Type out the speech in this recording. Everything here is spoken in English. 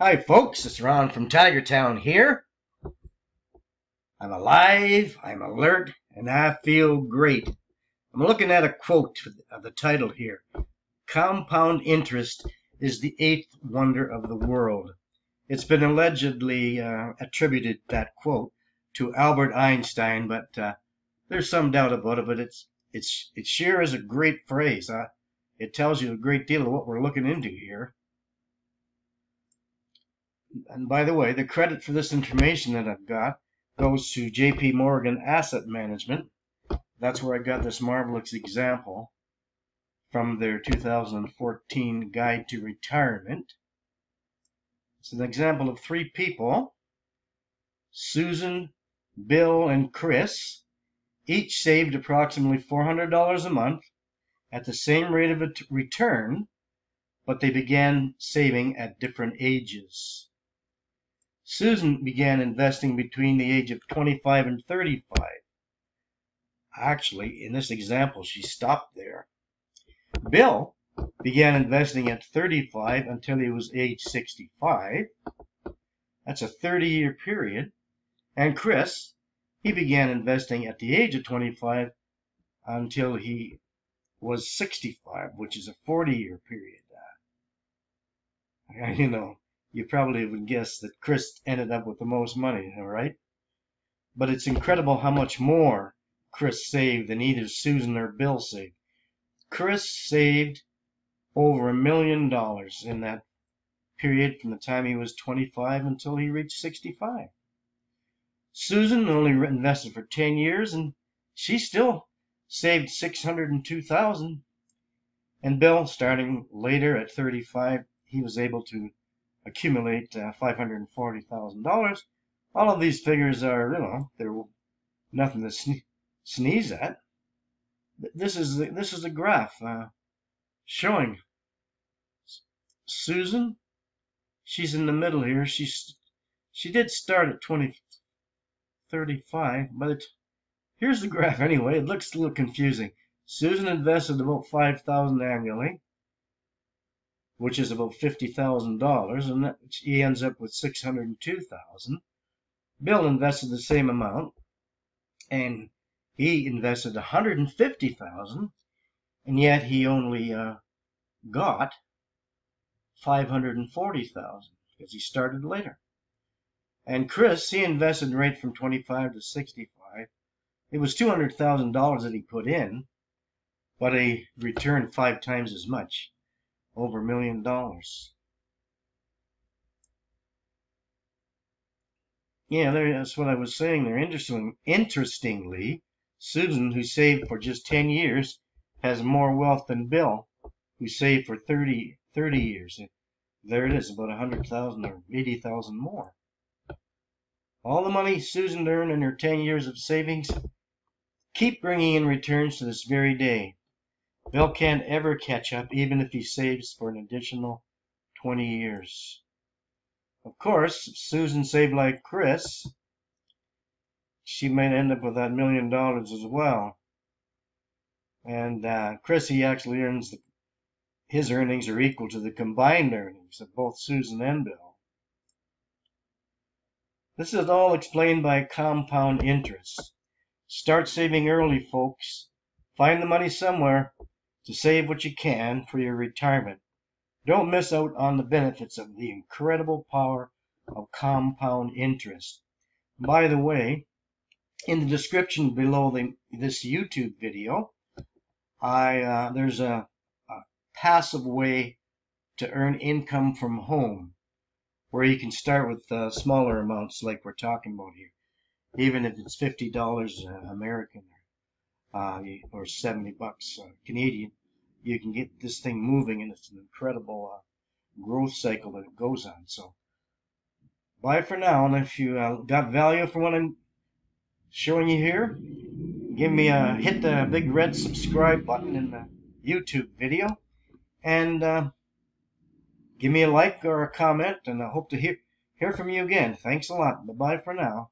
Hi folks, it's Ron from Tigertown here. I'm alive, I'm alert, and I feel great. I'm looking at a quote of the title here. Compound interest is the eighth wonder of the world. It's been allegedly attributed, that quote, to Albert Einstein, but there's some doubt about it, but it sure is a great phrase. It tells you a great deal of what we're looking into here. And by the way, the credit for this information that I've got goes to JP Morgan Asset Management. That's where I got this marvelous example from their 2014 Guide to Retirement. It's an example of three people, Susan, Bill, and Chris. Each saved approximately $400 a month at the same rate of return, but they began saving at different ages. Susan began investing between the age of 25 and 35. Actually, in this example, she stopped there. Bill began investing at 35 until he was age 65. That's a 30-year period. And Chris, he began investing at the age of 25 until he was 65, which is a 40-year period. You probably would guess that Chris ended up with the most money, all right? But it's incredible how much more Chris saved than either Susan or Bill saved. Chris saved over $1 million in that period from the time he was 25 until he reached 65. Susan only invested for 10 years, and she still saved $602,000. And Bill, starting later at 35, he was able to accumulate $540,000. All of these figures are, they're nothing to sneeze at. This is the graph showing Susan. She's in the middle here. She did start at 35, but here's the graph anyway. It looks a little confusing. Susan invested about $5,000 annually, which is about $50,000, and he ends up with $602,000. Bill invested the same amount, and he invested $150,000, and yet he only got $540,000 because he started later. And Chris, he invested right from 25 to 65. It was $200,000 that he put in, but he returned 5 times as much, over $1 million. Yeah, that's what I was saying there. Interestingly, Susan, who saved for just 10 years, has more wealth than Bill, who saved for 30 years. There it is, about 100,000 or 80,000 more. All the money Susan earned in her 10 years of savings keep bringing in returns to this very day. Bill can't ever catch up, even if he saves for an additional 20 years. Of course, if Susan saved like Chris, she might end up with that $1 million as well. And Chris, he actually earns, his earnings are equal to the combined earnings of both Susan and Bill. This is all explained by compound interest. Start saving early, folks. Find the money somewhere to save what you can for your retirement. Don't miss out on the benefits of the incredible power of compound interest. By the way, in the description below this YouTube video, there's a passive way to earn income from home, where you can start with smaller amounts like we're talking about here. Even if it's $50 American or $70 Canadian, you can get this thing moving, and it's an incredible growth cycle that it goes on. So bye for now, and if you got value from what I'm showing you here, give me hit the big red subscribe button in the YouTube video, and give me a like or a comment, and I hope to hear from you again. Thanks a lot. Bye-bye for now.